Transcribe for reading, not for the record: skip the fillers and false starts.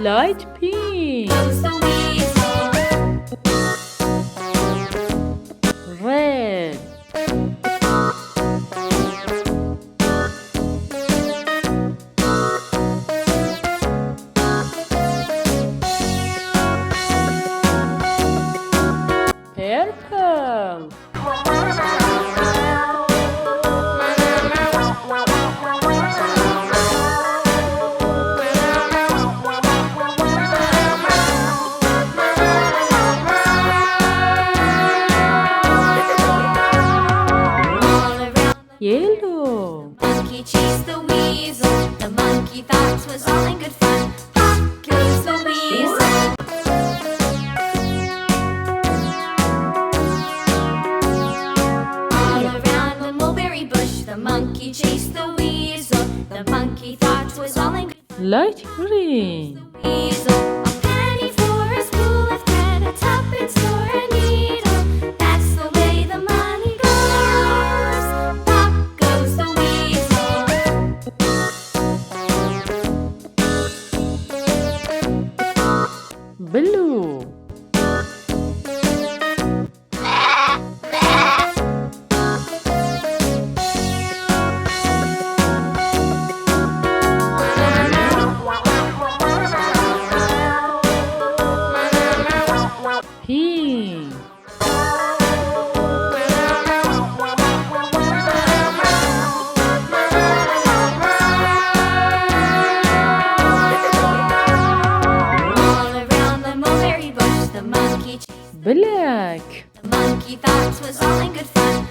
Light pink. Goes the weasel. Red. Purple. Yellow. Monkey chased the weasel. The monkey thought 'twas all in good fun. Pop goes the weasel. All around the mulberry bush, the monkey chased the weasel. The monkey thought 'twas all in good fun. Light green. Weasel. A penny for a spool of thread, a tuppence for a needle. That's the way the money goes. Pop goes the weasel. Blue. Pink. All around the mulberry bush, the monkey chased. Black. The monkey thought 'twas all in good fun.